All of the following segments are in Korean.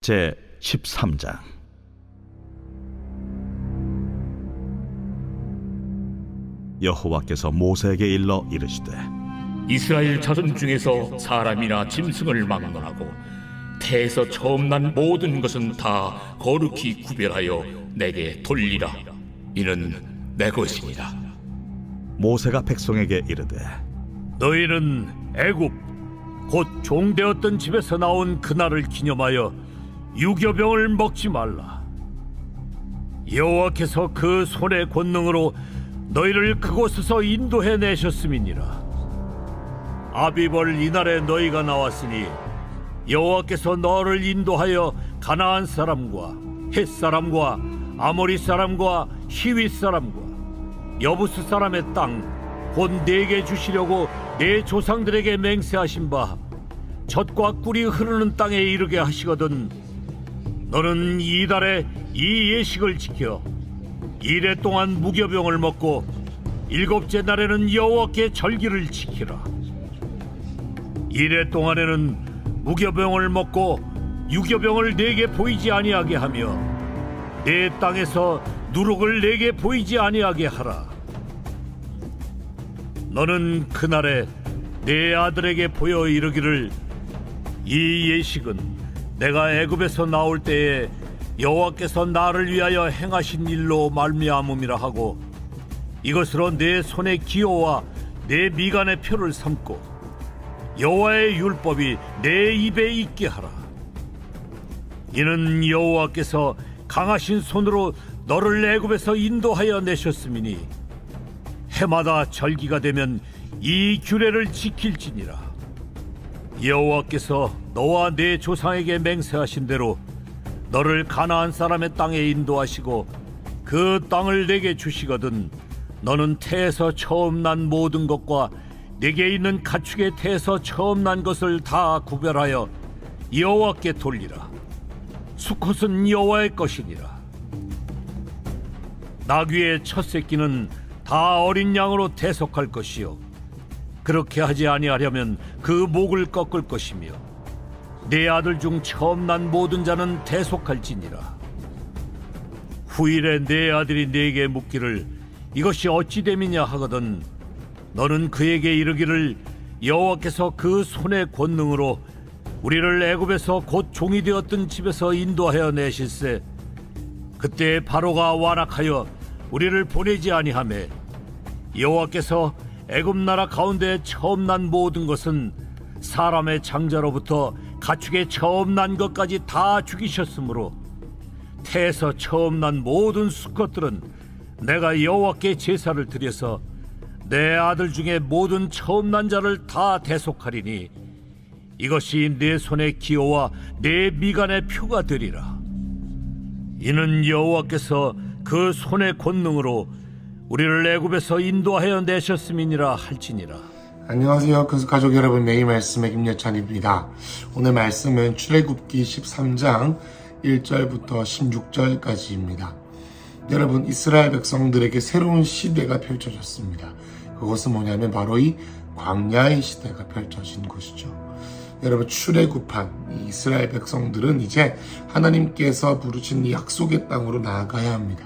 제 13장. 여호와께서 모세에게 일러 이르시되, 이스라엘 자손 중에서 사람이나 짐승을 막론하고 태에서 처음 난 모든 것은 다 거룩히 구별하여 내게 돌리라. 이는 내 것이니라. 모세가 백성에게 이르되, 너희는 애굽 곧 종되었던 집에서 나온 그날을 기념하여 유교병을 먹지 말라. 여호와께서 그 손의 권능으로 너희를 그곳에서 인도해 내셨음이니라. 아비벌 이날에 너희가 나왔으니 여호와께서 너를 인도하여 가나안 사람과 헷 사람과 아모리 사람과 히윗 사람과 여부스 사람의 땅 곧 내게 주시려고 내 조상들에게 맹세하신 바 젖과 꿀이 흐르는 땅에 이르게 하시거든. 너는 이달에 이 예식을 지켜 이래 동안 무교병을 먹고 일곱째 날에는 여호와께 절기를 지키라. 이래 동안에는 무교병을 먹고 유교병을 내게 보이지 아니하게 하며 내 땅에서 누룩을 내게 보이지 아니하게 하라. 너는 그날에 내 아들에게 보여 이르기를, 이 예식은 내가 애굽에서 나올 때에 여호와께서 나를 위하여 행하신 일로 말미암음이라 하고, 이것으로 내 손의 기호와 내 미간의 표를 삼고 여호와의 율법이 내 입에 있게 하라. 이는 여호와께서 강하신 손으로 너를 애굽에서 인도하여 내셨음이니 해마다 절기가 되면 이 규례를 지킬지니라. 여호와께서 너와 내 조상에게 맹세하신 대로 너를 가나안 사람의 땅에 인도하시고 그 땅을 내게 주시거든. 너는 태에서 처음 난 모든 것과 내게 있는 가축의 태에서 처음 난 것을 다 구별하여 여호와께 돌리라. 수컷은 여호와의 것이니라. 나귀의 첫 새끼는 다 어린 양으로 대속할 것이요, 그렇게 하지 아니하려면 그 목을 꺾을 것이며 내 아들 중 처음 난 모든 자는 대속할지니라. 후일에 내 아들이 내게 묻기를 이것이 어찌 됨이냐 하거든 너는 그에게 이르기를, 여호와께서 그 손의 권능으로 우리를 애굽에서 곧 종이 되었던 집에서 인도하여 내실세 그때 바로가 완악하여 우리를 보내지 아니하매 여호와께서 애굽 나라 가운데 처음 난 모든 것은 사람의 장자로부터 가축의 처음 난 것까지 다 죽이셨으므로 태에서 처음 난 모든 수컷들은 내가 여호와께 제사를 드려서 내 아들 중에 모든 처음 난 자를 다 대속하리니 이것이 내 손의 기호와 내 미간의 표가 되리라. 이는 여호와께서 그 손의 권능으로 우리를 애굽에서 인도하여 내셨음이니라 할지니라. 안녕하세요. 가족 여러분, 매일 말씀의 김여찬입니다. 오늘 말씀은 출애굽기 13장 1절부터 16절까지입니다. 여러분, 이스라엘 백성들에게 새로운 시대가 펼쳐졌습니다. 그것은 뭐냐면 바로 이 광야의 시대가 펼쳐진 것이죠. 여러분, 출애굽한 이 이스라엘 백성들은 이제 하나님께서 부르신 이 약속의 땅으로 나아가야 합니다.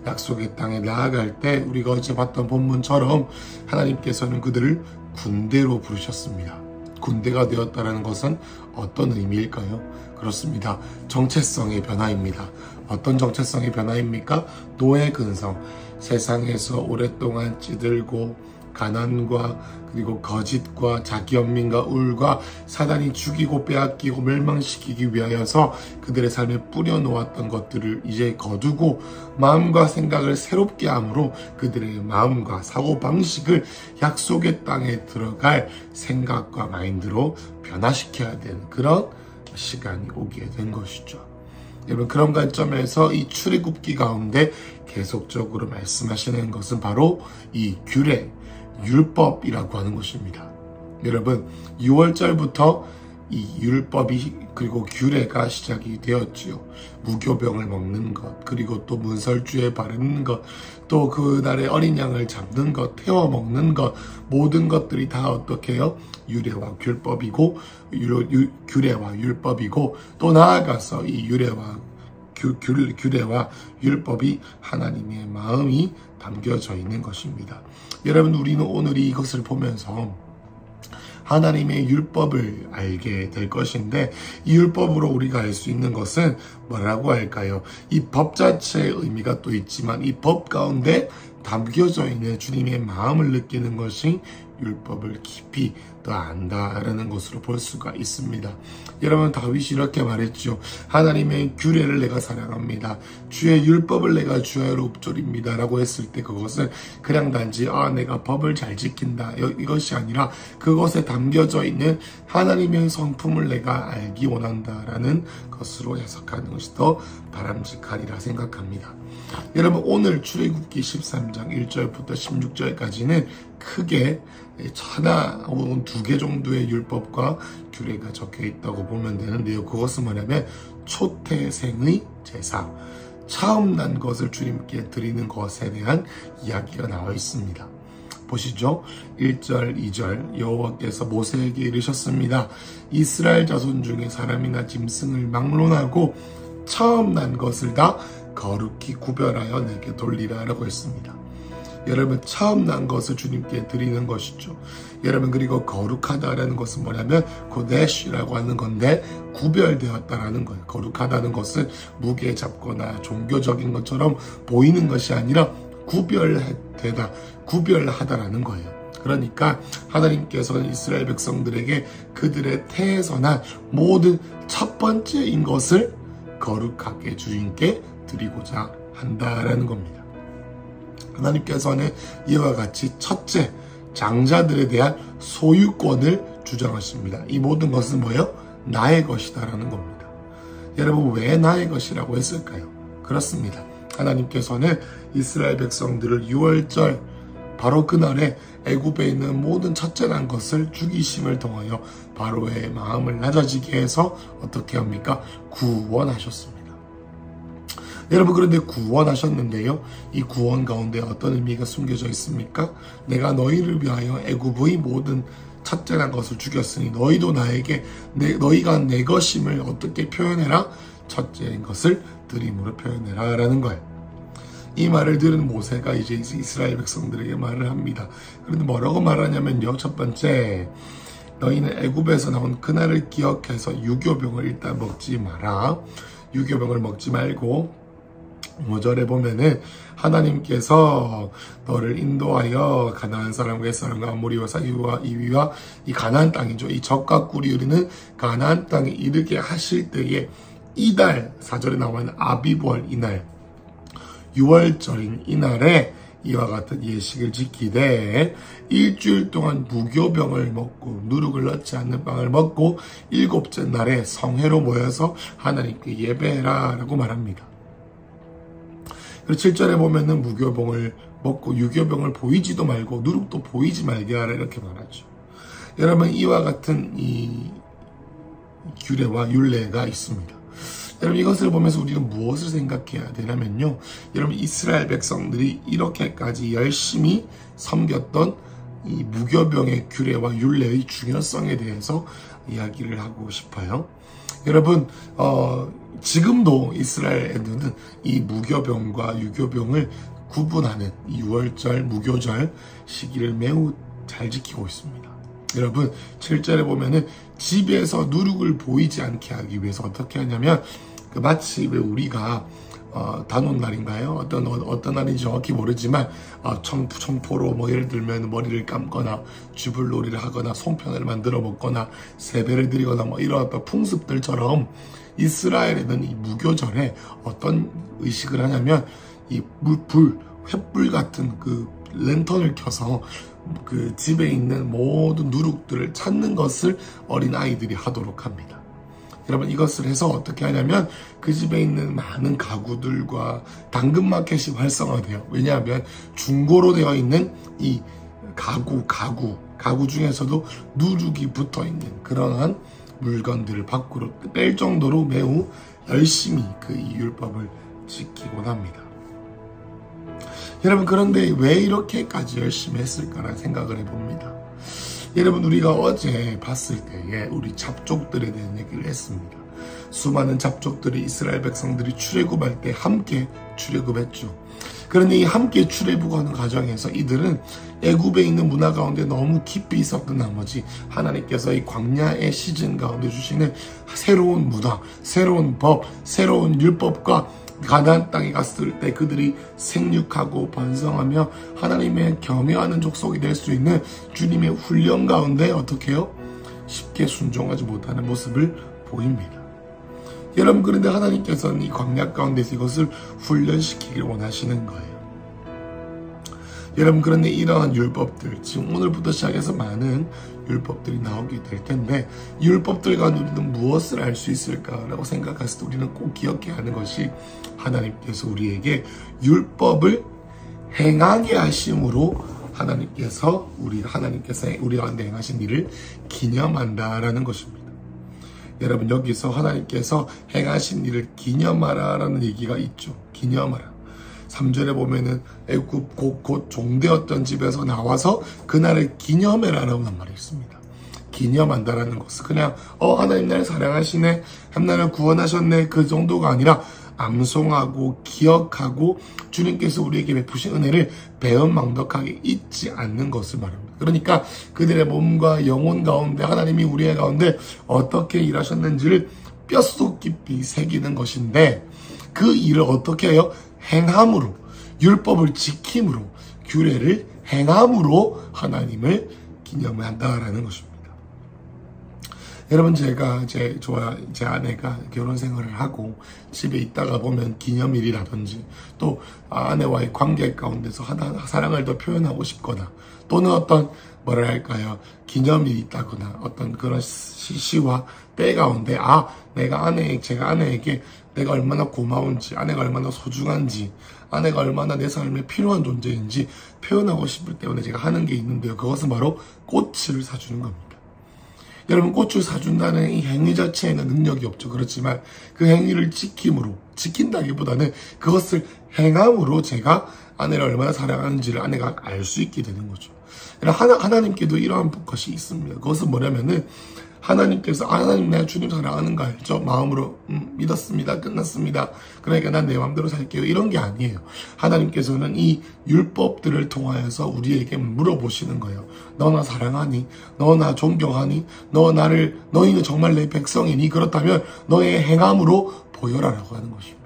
약속의 땅에 나아갈 때 우리가 어제 봤던 본문처럼 하나님께서는 그들을 군대로 부르셨습니다. 군대가 되었다는 것은 어떤 의미일까요? 그렇습니다. 정체성의 변화입니다. 어떤 정체성의 변화입니까? 노예 근성, 세상에서 오랫동안 찌들고 가난과 그리고 거짓과 자기연민과 울과 사단이 죽이고 빼앗기고 멸망시키기 위하여서 그들의 삶에 뿌려놓았던 것들을 이제 거두고 마음과 생각을 새롭게 함으로 그들의 마음과 사고방식을 약속의 땅에 들어갈 생각과 마인드로 변화시켜야 되는 그런 시간이 오게 된 것이죠. 여러분, 그런 관점에서 이 출애굽기 가운데 계속적으로 말씀하시는 것은 바로 이 규례, 율법이라고 하는 것입니다. 여러분, 6월절부터 이 율법이 그리고 규례가 시작이 되었지요. 무교병을 먹는 것, 그리고 또 문설주에 바르는 것, 또 그날의 어린 양을 잡는 것, 태워 먹는 것, 모든 것들이 다 어떻게 해요? 유례와 율법이고, 규례와 율법이고, 또 나아가서 이 유례와 규례와 율법이 하나님의 마음이 담겨져 있는 것입니다. 여러분, 우리는 오늘 이것을 보면서 하나님의 율법을 알게 될 것인데, 이 율법으로 우리가 알 수 있는 것은 뭐라고 할까요? 이 법 자체의 의미가 또 있지만 이 법 가운데 담겨져 있는 주님의 마음을 느끼는 것이 율법을 깊이 더 안다라는 것으로 볼 수가 있습니다. 여러분, 다윗이 이렇게 말했죠. 하나님의 규례를 내가 사랑합니다. 주의 율법을 내가 주야로 읊조립니다 라고 했을 때, 그것은 그냥 단지 내가 법을 잘 지킨다 이것이 아니라 그것에 담겨져 있는 하나님의 성품을 내가 알기 원한다라는 것으로 해석하는 것이 더 바람직하리라 생각합니다. 여러분, 오늘 출애굽기 13장 1절부터 16절까지는 크게 하나 혹은 2개 정도의 율법과 규례가 적혀 있다고 보면 되는데요. 그것은 뭐냐면 초태생의 제사, 처음 난 것을 주님께 드리는 것에 대한 이야기가 나와 있습니다. 보시죠. 1절, 2절 여호와께서 모세에게 이르셨습니다. 이스라엘 자손 중에 사람이나 짐승을 막론하고 처음 난 것을 다 거룩히 구별하여 내게 돌리라 라고 했습니다. 여러분, 처음 난 것을 주님께 드리는 것이죠. 여러분, 그리고 거룩하다라는 것은 뭐냐면 고데시라고 하는 건데 구별되었다라는 거예요. 거룩하다는 것은 무게 잡거나 종교적인 것처럼 보이는 것이 아니라 구별하다라는 거예요. 그러니까 하나님께서는 이스라엘 백성들에게 그들의 태에서 난 모든 첫 번째인 것을 거룩하게 주님께 드리고자 한다라는 겁니다. 하나님께서는 이와 같이 첫째, 장자들에 대한 소유권을 주장하십니다. 이 모든 것은 뭐예요? 나의 것이다라는 겁니다. 여러분, 왜 나의 것이라고 했을까요? 그렇습니다. 하나님께서는 이스라엘 백성들을 유월절 바로 그날에 애굽에 있는 모든 첫째 난 것을 죽이심을 통하여 바로의 마음을 낮아지게 해서 어떻게 합니까? 구원하셨습니다. 여러분, 그런데 구원하셨는데요, 이 구원 가운데 어떤 의미가 숨겨져 있습니까? 내가 너희를 위하여 애굽의 모든 첫째 난 것을 죽였으니 너희도 나에게 너희가 내 것임을 어떻게 표현해라? 첫째인 것을 드림으로 표현해라 라는 거예요. 이 말을 들은 모세가 이제 이스라엘 백성들에게 말을 합니다. 그런데 뭐라고 말하냐면요, 첫 번째, 너희는 애굽에서 나온 그날을 기억해서 유교병을 일단 먹지 마라. 유교병을 먹지 말고 5절에 보면은 하나님께서 너를 인도하여 가나안 사람과 헷 사람과 아모리와 사기와 이위와 이 가나안 땅이죠. 이 적과 꿀이 흐르는 가나안 땅에 이르게 하실 때에 이달 4절에 나와 있는 아비벌 이날, 6월절인 이날에 이와 같은 예식을 지키되 일주일 동안 무교병을 먹고 누룩을 넣지 않는 빵을 먹고 7째 날에 성회로 모여서 하나님께 예배해라 라고 말합니다. 그리고 7절에 보면은 무교병을 먹고 유교병을 보이지도 말고 누룩도 보이지 말게 하라 이렇게 말하죠. 여러분, 이와 같은 이 규례와 율례가 있습니다. 여러분, 이것을 보면서 우리는 무엇을 생각해야 되냐면요, 여러분, 이스라엘 백성들이 이렇게까지 열심히 섬겼던 이 무교병의 규례와 율례의 중요성에 대해서 이야기를 하고 싶어요. 여러분, 지금도 이스라엘에는 이 무교병과 유교병을 구분하는 이 6월절, 무교절 시기를 매우 잘 지키고 있습니다. 여러분, 7절에 보면은 집에서 누룩을 보이지 않게 하기 위해서 어떻게 하냐면, 마치 왜 우리가 단오날인가요? 어떤 날인지 정확히 모르지만 청포로 뭐 예를 들면 머리를 감거나 쥐불놀이를 하거나 송편을 만들어 먹거나 세배를 드리거나 뭐 이런 어떤 풍습들처럼 이스라엘에는 이 무교절에 어떤 의식을 하냐면 이 횃불 같은 그 랜턴을 켜서 그 집에 있는 모든 누룩들을 찾는 것을 어린 아이들이 하도록 합니다. 여러분, 이것을 해서 어떻게 하냐면 그 집에 있는 많은 가구들과 당근마켓이 활성화돼요. 왜냐하면 중고로 되어 있는 이 가구 중에서도 누룩이 붙어있는 그러한 물건들을 밖으로 뺄 정도로 매우 열심히 그 이 율법을 지키곤 합니다. 여러분, 그런데 왜 이렇게까지 열심히 했을까라는 생각을 해봅니다. 여러분, 우리가 어제 봤을 때에 우리 잡족들에 대한 얘기를 했습니다. 수많은 잡족들이 이스라엘 백성들이 출애굽할 때 함께 출애굽했죠. 그런데 이 함께 출애굽하는 과정에서 이들은 애굽에 있는 문화 가운데 너무 깊이 있었던 나머지 하나님께서 이 광야의 시즌 가운데 주시는 새로운 문화, 새로운 법, 새로운 율법과 가나안 땅에 갔을 때 그들이 생육하고 번성하며 하나님의 겸해하는 족속이 될 수 있는 주님의 훈련 가운데 어떻게 해요? 쉽게 순종하지 못하는 모습을 보입니다. 여러분, 그런데 하나님께서는 이 광야 가운데서 이것을 훈련시키길 원하시는 거예요. 여러분, 그런데 이러한 율법들, 지금 오늘부터 시작해서 많은 율법들이 나오게 될 텐데 율법들 가운데 우리는 무엇을 알 수 있을까라고 생각했을 때 우리는 꼭 기억해야 하는 것이 하나님께서 우리에게 율법을 행하게 하심으로 하나님께서 우리 가운데 행하신 일을 기념한다라는 것입니다. 여러분, 여기서 하나님께서 행하신 일을 기념하라라는 얘기가 있죠. 기념하라. 3절에 보면은 애굽 곧 종되었던 집에서 나와서 그날을 기념해라라고 한 말이 있습니다. 기념한다라는 것은 그냥 하나님 나를 사랑하시네, 나를 구원하셨네, 그 정도가 아니라 암송하고 기억하고 주님께서 우리에게 베푸신 은혜를 배은망덕하게 잊지 않는 것을 말합니다. 그러니까 그들의 몸과 영혼 가운데 하나님이 우리의 가운데 어떻게 일하셨는지를 뼛속 깊이 새기는 것인데 그 일을 어떻게 해요? 행함으로, 율법을 지킴으로, 규례를 행함으로 하나님을 기념한다라는 것입니다. 여러분, 제가 제 아내가 결혼 생활을 하고 집에 있다가 보면 기념일이라든지 또 아내와의 관계 가운데서 사랑을 더 표현하고 싶거나 또는 어떤 뭐랄까요, 기념일이 있다거나 어떤 그런 시와 때 가운데 제가 아내에게 내가 얼마나 고마운지, 아내가 얼마나 소중한지, 아내가 얼마나 내 삶에 필요한 존재인지 표현하고 싶을 때문에 제가 하는 게 있는데요. 그것은 바로 꽃을 사주는 겁니다. 여러분, 꽃을 사준다는 이 행위 자체에는 능력이 없죠. 그렇지만 그 행위를 지킨다기보다는 그것을 행함으로 제가 아내를 얼마나 사랑하는지를 아내가 알 수 있게 되는 거죠. 하나님께도 이러한 것이 있습니다. 그것은 뭐냐면은 하나님께서 하나님 내가 주님 사랑하는 거 알죠? 마음으로 믿었습니다. 끝났습니다. 그러니까 난 내 마음대로 살게요. 이런 게 아니에요. 하나님께서는 이 율법들을 통하여서 우리에게 물어보시는 거예요. 너 나 사랑하니? 너 나 존경하니? 너희는 정말 내 백성이니? 그렇다면 너의 행함으로 보여라라고 하는 것입니다.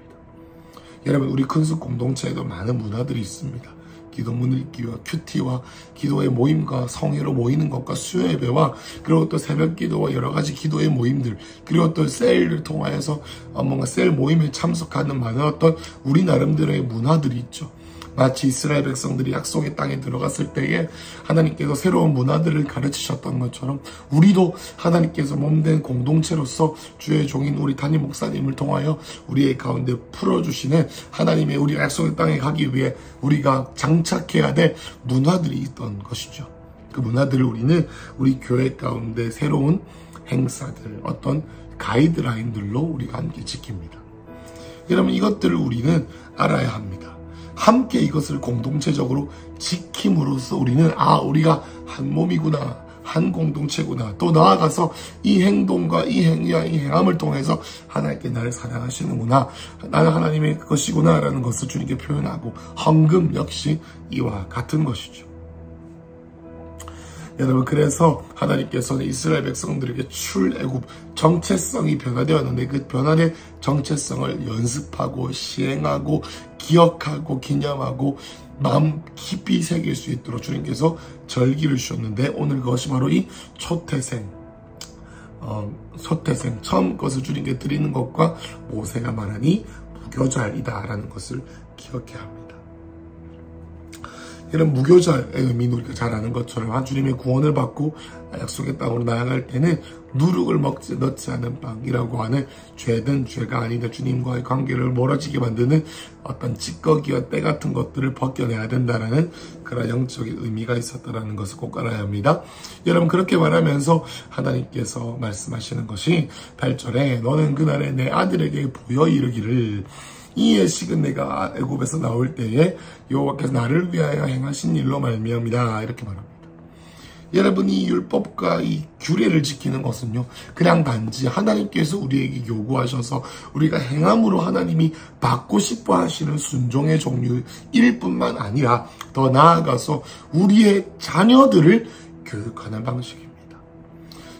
여러분, 우리 큰숲 공동체에도 많은 문화들이 있습니다. 기도문 읽기와 큐티와 기도의 모임과 성회로 모이는 것과 수요예배와 그리고 또 새벽기도와 여러가지 기도의 모임들, 그리고 또 셀을 통하여서 뭔가 셀 모임에 참석하는 많은 어떤 우리 나름대로의 문화들이 있죠. 마치 이스라엘 백성들이 약속의 땅에 들어갔을 때에 하나님께서 새로운 문화들을 가르치셨던 것처럼 우리도 하나님께서 몸된 공동체로서 주의 종인 우리 담임 목사님을 통하여 우리의 가운데 풀어주시는 하나님의 우리 약속의 땅에 가기 위해 우리가 장착해야 될 문화들이 있던 것이죠. 그 문화들을 우리는 우리 교회 가운데 새로운 행사들, 어떤 가이드라인들로 우리가 함께 지킵니다. 여러분, 이것들을 우리는 알아야 합니다. 함께 이것을 공동체적으로 지킴으로써 우리는 우리가 한 몸이구나, 한 공동체구나, 또 나아가서 이 행동과 이 행위와 이 행함을 통해서 하나님께 나를 사랑하시는구나, 나는 하나님의 것이구나 라는 것을 주님께 표현하고, 헌금 역시 이와 같은 것이죠. 여러분, 그래서 하나님께서는 이스라엘 백성들에게 출애굽 정체성이 변화되었는데 그 변화된 정체성을 연습하고 시행하고 기억하고 기념하고 마음 깊이 새길 수 있도록 주님께서 절기를 주셨는데 오늘 그것이 바로 이 초태생 처음 것을 주님께 드리는 것과 모세가 말하니 무교절이다라는 것을 기억해야 합니다. 이런 무교절의 의미는 우리가 잘 아는 것처럼 주님의 구원을 받고 약속의 땅으로 나아갈 때는 누룩을 넣지 않은 빵이라고 하는 죄든 죄가 아니다 주님과의 관계를 멀어지게 만드는 어떤 찌꺼기와 때 같은 것들을 벗겨내야 된다라는 그런 영적인 의미가 있었다라는 것을 꼭 알아야 합니다. 여러분, 그렇게 말하면서 하나님께서 말씀하시는 것이 8절에 너는 그날에 내 아들에게 보여 이르기를 이 예식은 내가 애굽에서 나올 때에 여호와께서 나를 위하여 행하신 일로 말미암이다, 이렇게 말합니다. 여러분, 이 율법과 이 규례를 지키는 것은요, 그냥 단지 하나님께서 우리에게 요구하셔서 우리가 행함으로 하나님이 받고 싶어 하시는 순종의 종류일 뿐만 아니라 더 나아가서 우리의 자녀들을 교육하는 방식입니다.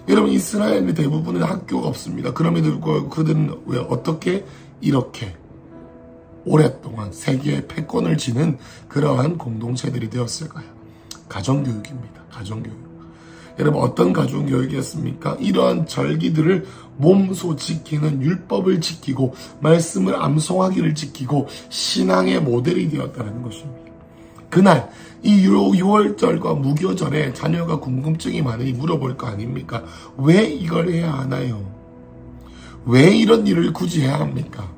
여러분, 이스라엘의 대부분은 학교가 없습니다. 그럼에도 불구하고 그들은 왜 어떻게 이렇게 오랫동안 세계의 패권을 지는 그러한 공동체들이 되었을까요? 가정교육입니다. 가정교육. 여러분, 어떤 가정교육이었습니까? 이러한 절기들을 몸소 지키는 율법을 지키고 말씀을 암송하기를 지키고 신앙의 모델이 되었다는 것입니다. 그날 이 6월절과 무교절에 자녀가 궁금증이 많으니 물어볼 거 아닙니까? 왜 이걸 해야 하나요? 왜 이런 일을 굳이 해야 합니까?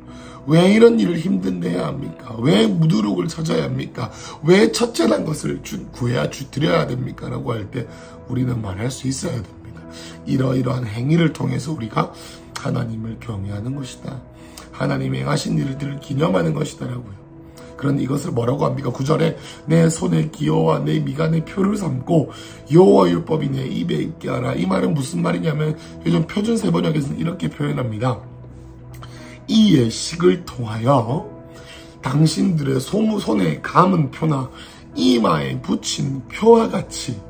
왜 이런 일을 힘든데 해야 합니까? 왜 무두룩을 찾아야 합니까? 왜 첫째란 것을 드려야 됩니까? 라고 할 때 우리는 말할 수 있어야 됩니다. 이러이러한 행위를 통해서 우리가 하나님을 경외하는 것이다. 하나님이 행하신 일들을 기념하는 것이다 라고요. 그런데 이것을 뭐라고 합니까? 9절에 내 손에 기호와 내 미간에 표를 삼고 여호와 율법이 내 입에 있게 하라. 이 말은 무슨 말이냐면 요즘 표준 세번역에서는 이렇게 표현합니다. 이 예식을 통하여 당신들의 손에 감은 표나 이마에 붙인 표와 같이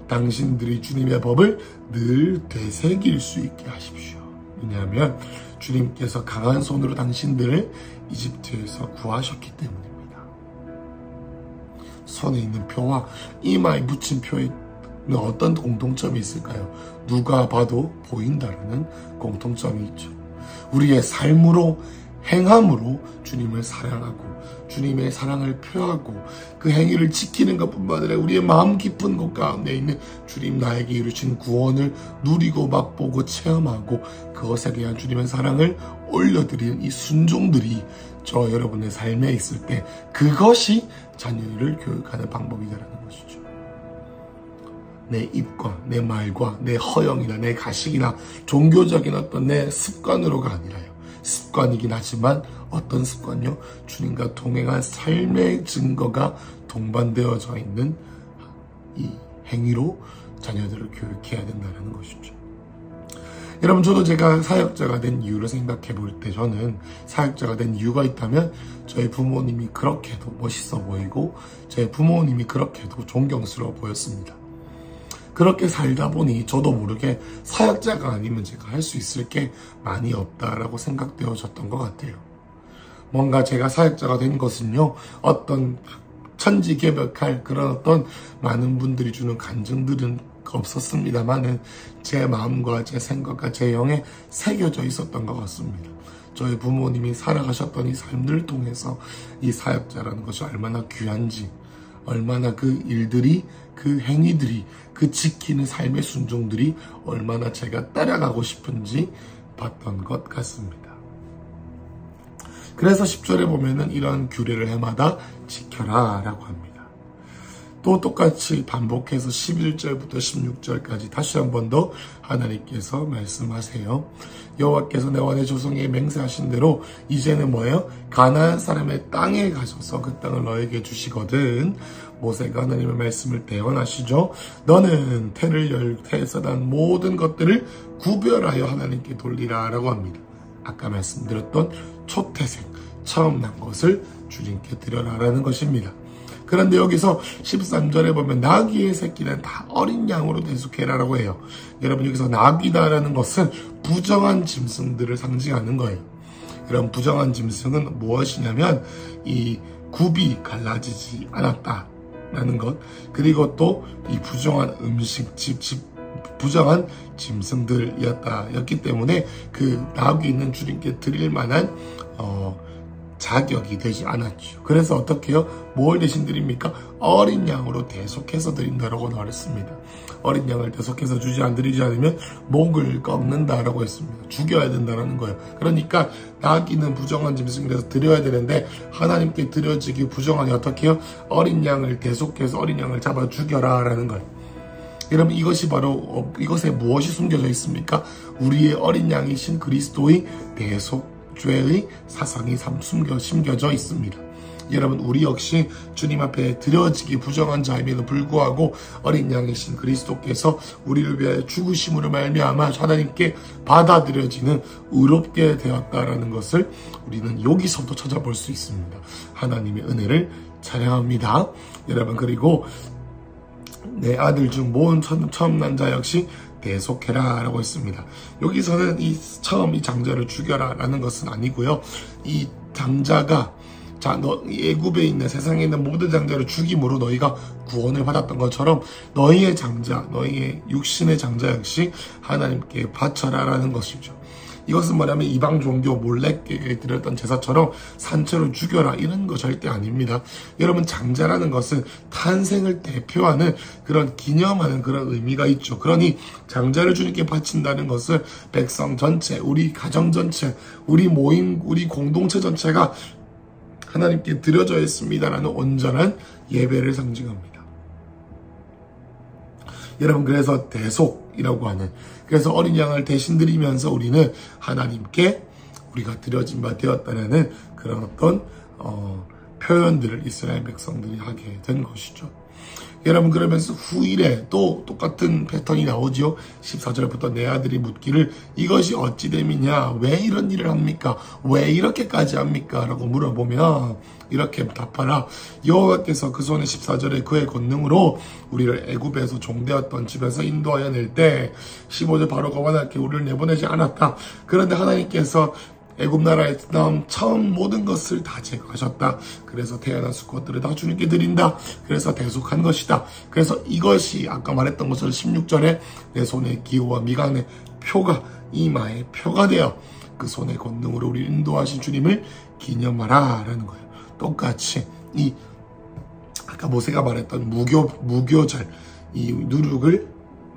당신들이 주님의 법을 늘 되새길 수 있게 하십시오. 왜냐하면 주님께서 강한 손으로 당신들을 이집트에서 구하셨기 때문입니다. 손에 있는 표와 이마에 붙인 표에 어떤 공통점이 있을까요? 누가 봐도 보인다는 공통점이 있죠. 우리의 삶으로 행함으로 주님을 사랑하고 주님의 사랑을 표하고 그 행위를 지키는 것뿐만 아니라 우리의 마음 깊은 곳 가운데 있는 주님 나에게 이루신 구원을 누리고 맛보고 체험하고 그것에 대한 주님의 사랑을 올려드리는 이 순종들이 저 여러분의 삶에 있을 때 그것이 자녀를 교육하는 방법이라는 것이죠. 내 입과 내 말과 내 허영이나 내 가식이나 종교적인 어떤 내 습관으로가 아니라요. 습관이긴 하지만 어떤 습관요? 주님과 동행한 삶의 증거가 동반되어져 있는 이 행위로 자녀들을 교육해야 된다는 것이죠. 여러분, 저도 제가 사역자가 된 이유를 생각해 볼 때 저는 사역자가 된 이유가 있다면 저희 부모님이 그렇게도 멋있어 보이고 저희 부모님이 그렇게도 존경스러워 보였습니다. 그렇게 살다 보니 저도 모르게 사역자가 아니면 제가 할 수 있을 게 많이 없다라고 생각되어졌던 것 같아요. 뭔가 제가 사역자가 된 것은요, 어떤 천지개벽할 그런 어떤 많은 분들이 주는 간증들은 없었습니다만은 제 마음과 제 생각과 제 영에 새겨져 있었던 것 같습니다. 저희 부모님이 살아가셨던 이 삶들을 통해서 이 사역자라는 것이 얼마나 귀한지, 얼마나 그 일들이, 그 행위들이, 그 지키는 삶의 순종들이 얼마나 제가 따라가고 싶은지 봤던 것 같습니다. 그래서 10절에 보면은 이런 규례를 해마다 지켜라 라고 합니다. 또 똑같이 반복해서 11절부터 16절까지 다시 한 번 더 하나님께서 말씀하세요. 여호와께서 내와 내 조상에게 맹세하신 대로 이제는 뭐예요? 가나안 사람의 땅에 가셔서 그 땅을 너에게 주시거든. 모세가 하나님의 말씀을 대언하시죠. 너는 태를 열 태에서 난 모든 것들을 구별하여 하나님께 돌리라 라고 합니다. 아까 말씀드렸던 초태생, 처음 난 것을 주님께 드려라 라는 것입니다. 그런데 여기서 13절에 보면 나귀의 새끼는 다 어린 양으로 대속해라 라고 해요. 여러분, 여기서 나귀다라는 것은 부정한 짐승들을 상징하는 거예요. 여러분, 부정한 짐승은 무엇이냐면 이 굽이 갈라지지 않았다라는 것, 그리고 또 이 부정한 음식, 부정한 짐승들이었기 때문에 그 나귀는 주님께 드릴 만한 자격이 되지 않았죠. 그래서 어떻게 해요? 뭘 대신 드립니까? 어린 양으로 대속해서 드린다라고 나왔습니다. 어린 양을 대속해서 드리지 않으면 목을 꺾는다라고 했습니다. 죽여야 된다는 거예요. 그러니까 나귀는 부정한 짐승이라서 드려야 되는데 하나님께 드려지기 부정하니 어떻게 해요? 어린 양을 대속해서 어린 양을 잡아 죽여라 라는 거예요. 여러분, 이것이 바로 이것에 무엇이 숨겨져 있습니까? 우리의 어린 양이신 그리스도의 대속죄의 사상이 심겨져 있습니다. 여러분, 우리 역시 주님 앞에 드려지기 부정한 자임에도 불구하고 어린 양이신 그리스도께서 우리를 위하여 죽으심으로 말미암아 하나님께 받아들여지는 의롭게 되었다라는 것을 우리는 여기서도 찾아볼 수 있습니다. 하나님의 은혜를 찬양합니다. 여러분, 그리고 내 아들 중 모은 처음 난 자 역시 대속해라 라고 했습니다. 여기서는 이 장자를 죽여라 라는 것은 아니고요. 이 장자가 애굽에 있는 세상에 있는 모든 장자를 죽임으로 너희가 구원을 받았던 것처럼 너희의 장자, 너희의 육신의 장자 역시 하나님께 바쳐라 라는 것이죠. 이것은 뭐냐면 이방 종교 몰렉에게 드렸던 제사처럼 산채로 죽여라 이런 거 절대 아닙니다. 여러분, 장자라는 것은 탄생을 대표하는 그런 기념하는 그런 의미가 있죠. 그러니 장자를 주님께 바친다는 것을 백성 전체, 우리 가정 전체, 우리 모임, 우리 공동체 전체가 하나님께 드려져 있습니다라는 온전한 예배를 상징합니다. 여러분, 그래서 대속이라고 하는, 그래서 어린 양을 대신 드리면서 우리는 하나님께 우리가 드려진 바 되었다는 그런 어떤 표현들을 이스라엘 백성들이 하게 된 것이죠. 여러분, 그러면서 후일에 또 똑같은 패턴이 나오죠. 14절부터 내 아들이 묻기를 이것이 어찌 됨이냐, 왜 이런 일을 합니까, 왜 이렇게까지 합니까 라고 물어보면 이렇게 답하라. 여호와께서 그 손에 14절에 그의 권능으로 우리를 애굽에서 종되었던 집에서 인도하여 낼 때 15절 바로 거만하게 우리를 내보내지 않았다. 그런데 하나님께서 애굽 나라에 나온 처음 모든 것을 다 제거하셨다. 그래서 태어난 수컷들을 다 주님께 드린다. 그래서 대속한 것이다. 그래서 이것이 아까 말했던 것처럼 16절에 내 손의 기호와 미간의 표가 이마의 표가 되어 그 손의 권능으로 우리 인도하신 주님을 기념하라 라는 거예요. 똑같이 이 아까 모세가 말했던 무교절, 이 누룩을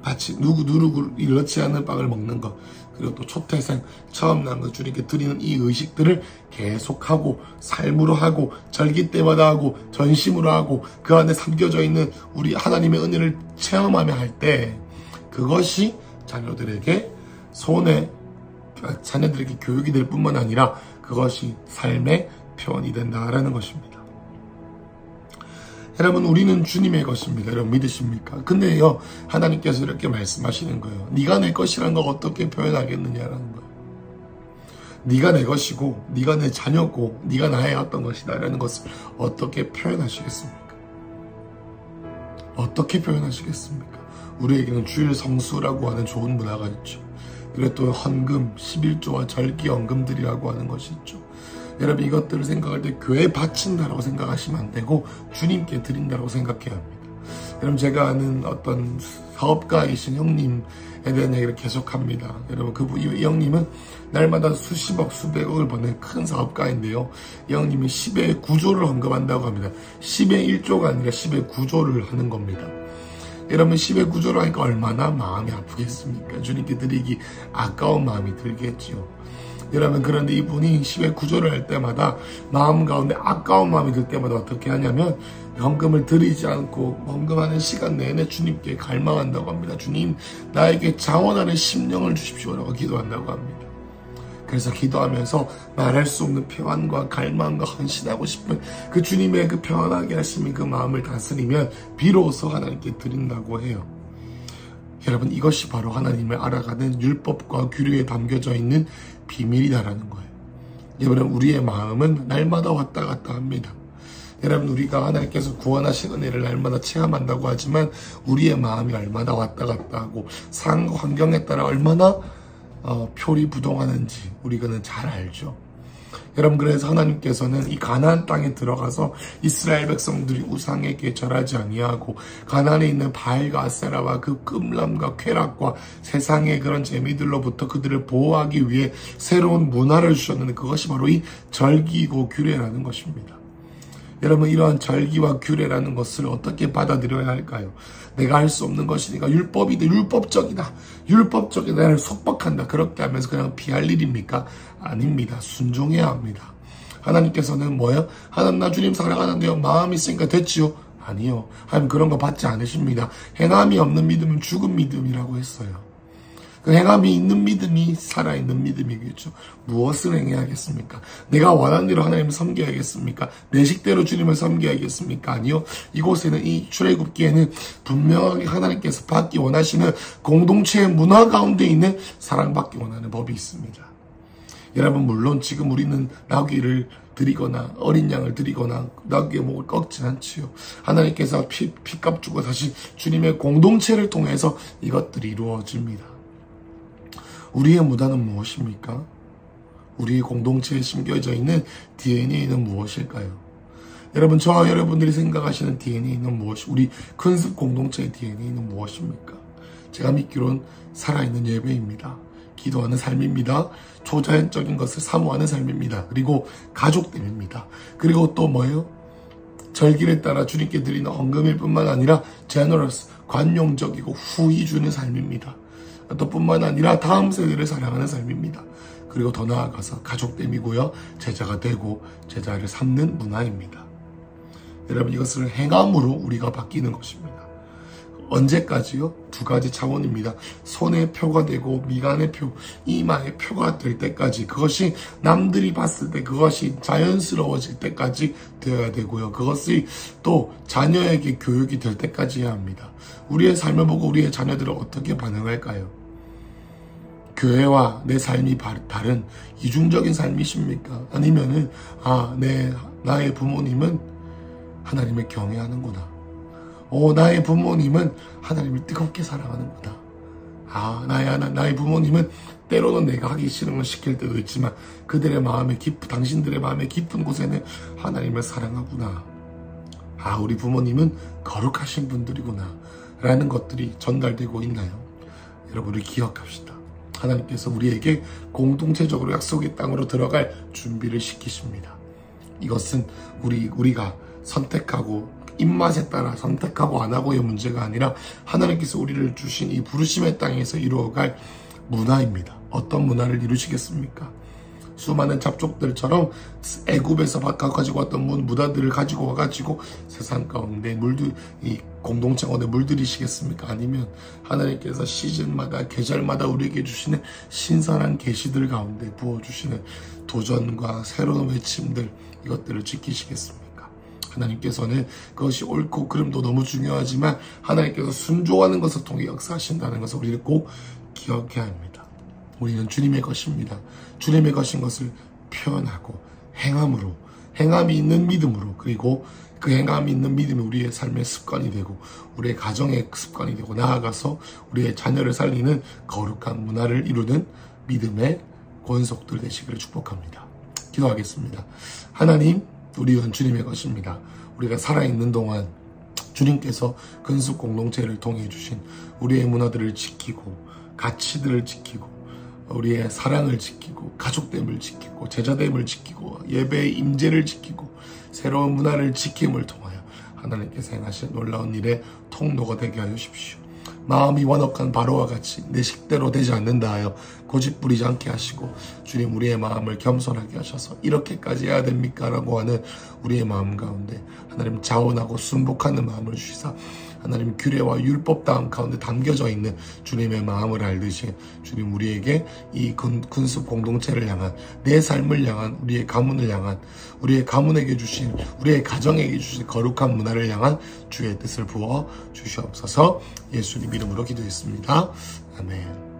넣지 않는 빵을 먹는 것, 그리고 또 초태생 처음 난 것 주님께 드리는 이 의식들을 계속하고 삶으로 하고 절기 때마다 하고 전심으로 하고 그 안에 담겨져 있는 우리 하나님의 은혜를 체험하며 할 때 그것이 자녀들에게 교육이 될 뿐만 아니라 그것이 삶의 표현이 된다라는 것입니다. 여러분, 우리는 주님의 것입니다. 여러분, 믿으십니까? 근데요, 하나님께서 이렇게 말씀하시는 거예요. 네가 내 것이라는 걸 어떻게 표현하겠느냐라는 거예요. 네가 내 것이고 네가 내 자녀고 네가 나의 어떤 것이다 라는 것을 어떻게 표현하시겠습니까? 어떻게 표현하시겠습니까? 우리에게는 주일 성수라고 하는 좋은 문화가 있죠. 그리고 또 헌금, 11조와 절기 헌금들이라고 하는 것이 있죠. 여러분, 이것들을 생각할 때 교회에 바친다라고 생각하시면 안 되고 주님께 드린다라고 생각해야 합니다. 여러분, 제가 아는 어떤 사업가이신 형님에 대한 얘기를 계속합니다. 여러분, 이 형님은 날마다 수십억, 수백억을 버는 큰 사업가인데요. 이 형님이 10의 9조를 헌금한다고 합니다. 10의 1조가 아니라 10의 9조를 하는 겁니다. 여러분, 10의 9조를 하니까 얼마나 마음이 아프겠습니까? 주님께 드리기 아까운 마음이 들겠지요. 여러분, 그런데 이분이 10의 9조를 할 때마다 마음 가운데 아까운 마음이 들 때마다 어떻게 하냐면 헌금을 드리지 않고 헌금하는 시간 내내 주님께 갈망한다고 합니다. 주님, 나에게 자원하는 심령을 주십시오라고 기도한다고 합니다. 그래서 기도하면서 말할 수 없는 평안과 갈망과 헌신하고 싶은 그 주님의 그 평안하게 하심이 그 마음을 다스리면 비로소 하나님께 드린다고 해요. 여러분, 이것이 바로 하나님을 알아가는 율법과 규례에 담겨져 있는 비밀이다라는 거예요. 여러분, 우리의 마음은 날마다 왔다 갔다 합니다. 여러분, 우리가 하나님께서 구원하신 은혜를 날마다 체험한다고 하지만 우리의 마음이 얼마나 왔다 갔다 하고 상황 환경에 따라 얼마나 표리부동하는지 우리는 잘 알죠. 여러분, 그래서 하나님께서는 이 가나안 땅에 들어가서 이스라엘 백성들이 우상에게 절하지 아니하고 가나안에 있는 바알과 아세라와 그 끔람과 쾌락과 세상의 그런 재미들로부터 그들을 보호하기 위해 새로운 문화를 주셨는데, 그것이 바로 이 절기고 규례라는 것입니다. 여러분, 이러한 절기와 규례라는 것을 어떻게 받아들여야 할까요? 내가 할 수 없는 것이니까 율법이다, 율법적이다, 나를 속박한다, 그렇게 하면서 그냥 피할 일입니까? 아닙니다. 순종해야 합니다. 하나님께서는 뭐예요? 하나님, 나 주님 사랑하는데요, 마음이 있으니까 됐지요? 아니요. 하나님 그런 거 받지 않으십니다. 행함이 없는 믿음은 죽은 믿음이라고 했어요. 그 행함이 있는 믿음이 살아있는 믿음이겠죠. 무엇을 행해야겠습니까? 내가 원하는 대로 하나님을 섬겨야겠습니까? 내 식대로 주님을 섬겨야겠습니까? 아니요. 이곳에는, 이 출애굽기에는 분명하게 하나님께서 받기 원하시는 공동체의 문화 가운데 있는 사랑받기 원하는 법이 있습니다. 여러분, 물론 지금 우리는 나귀를 드리거나 어린 양을 드리거나 나귀의 목을 꺾지 않지요. 하나님께서 피값 주고 다시 주님의 공동체를 통해서 이것들이 이루어집니다. 우리의 문화는 무엇입니까? 우리의 공동체에 심겨져 있는 DNA는 무엇일까요? 여러분, 저와 여러분들이 생각하시는 DNA는 우리 큰습 공동체의 DNA는 무엇입니까? 제가 믿기로는 살아있는 예배입니다. 기도하는 삶입니다. 초자연적인 것을 사모하는 삶입니다. 그리고 가족됨입니다. 그리고 또 뭐예요? 절기를 따라 주님께 드리는 헌금일 뿐만 아니라 제너러스, 관용적이고 후히 주는 삶입니다. 또 뿐만 아니라 다음 세대를 사랑하는 삶입니다. 그리고 더 나아가서 가족됨이고요, 제자가 되고 제자를 삼는 문화입니다. 여러분, 이것을 행함으로 우리가 바뀌는 것입니다. 언제까지요? 두 가지 차원입니다. 손의 표가 되고 미간의 표, 이마의 표가 될 때까지, 그것이 남들이 봤을 때 그것이 자연스러워질 때까지 되어야 되고요. 그것이 또 자녀에게 교육이 될 때까지 해야 합니다. 우리의 삶을 보고 우리의 자녀들은 어떻게 반응할까요? 교회와 내 삶이 다른 이중적인 삶이십니까? 아니면은, 나의 부모님은 하나님을 경외하는구나. 나의 부모님은 하나님을 뜨겁게 사랑하는구나. 나의 부모님은 때로는 내가 하기 싫은 걸 시킬 때도 있지만 당신들의 마음의 깊은 곳에는 하나님을 사랑하구나. 우리 부모님은 거룩하신 분들이구나. 라는 것들이 전달되고 있나요? 여러분, 우리 기억합시다. 하나님께서 우리에게 공동체적으로 약속의 땅으로 들어갈 준비를 시키십니다. 이것은 우리가 선택하고 입맛에 따라 선택하고 안 하고의 문제가 아니라 하나님께서 우리를 주신 이 부르심의 땅에서 이루어갈 문화입니다. 어떤 문화를 이루시겠습니까? 수많은 잡족들처럼 애굽에서 가지고 왔던 문화들을 가지고 와가지고 세상 가운데 이 공동체 가운데 물들이시겠습니까? 아니면 하나님께서 시즌마다 계절마다 우리에게 주시는 신선한 계시들 가운데 부어주시는 도전과 새로운 외침들, 이것들을 지키시겠습니까? 하나님께서는 그것이 옳고 그름도 너무 중요하지만 하나님께서 순종하는 것을 통해 역사하신다는 것을 우리는 꼭 기억해야 합니다. 우리는 주님의 것입니다. 주님의 것인 것을 표현하고 행함으로, 행함이 있는 믿음으로, 그리고 그 행함이 있는 믿음이 우리의 삶의 습관이 되고 우리의 가정의 습관이 되고 나아가서 우리의 자녀를 살리는 거룩한 문화를 이루는 믿음의 권속들 되시기를 축복합니다. 기도하겠습니다. 하나님, 우리는 주님의 것입니다. 우리가 살아있는 동안 주님께서 근숙 공동체를 통해 주신 우리의 문화들을 지키고 가치들을 지키고 우리의 사랑을 지키고 가족됨을 지키고 제자됨을 지키고 예배의 임재를 지키고 새로운 문화를 지킴을 통하여 하나님께서 행하신 놀라운 일의 통로가 되게 하여 주십시오. 마음이 완악한 바로와 같이 내 식대로 되지 않는다 하여 고집 부리지 않게 하시고 주님, 우리의 마음을 겸손하게 하셔서 이렇게까지 해야 됩니까? 라고 하는 우리의 마음 가운데 하나님 자원하고 순복하는 마음을 주시사 하나님 규례와 율법 가운데 담겨져 있는 주님의 마음을 알듯이 주님, 우리에게 이 근습 공동체를 향한 내 삶을 향한 우리의 가문을 향한 우리의 가문에게 주신 우리의 가정에게 주신 거룩한 문화를 향한 주의 뜻을 부어 주시옵소서. 예수님 이름으로 기도했습니다. 아멘.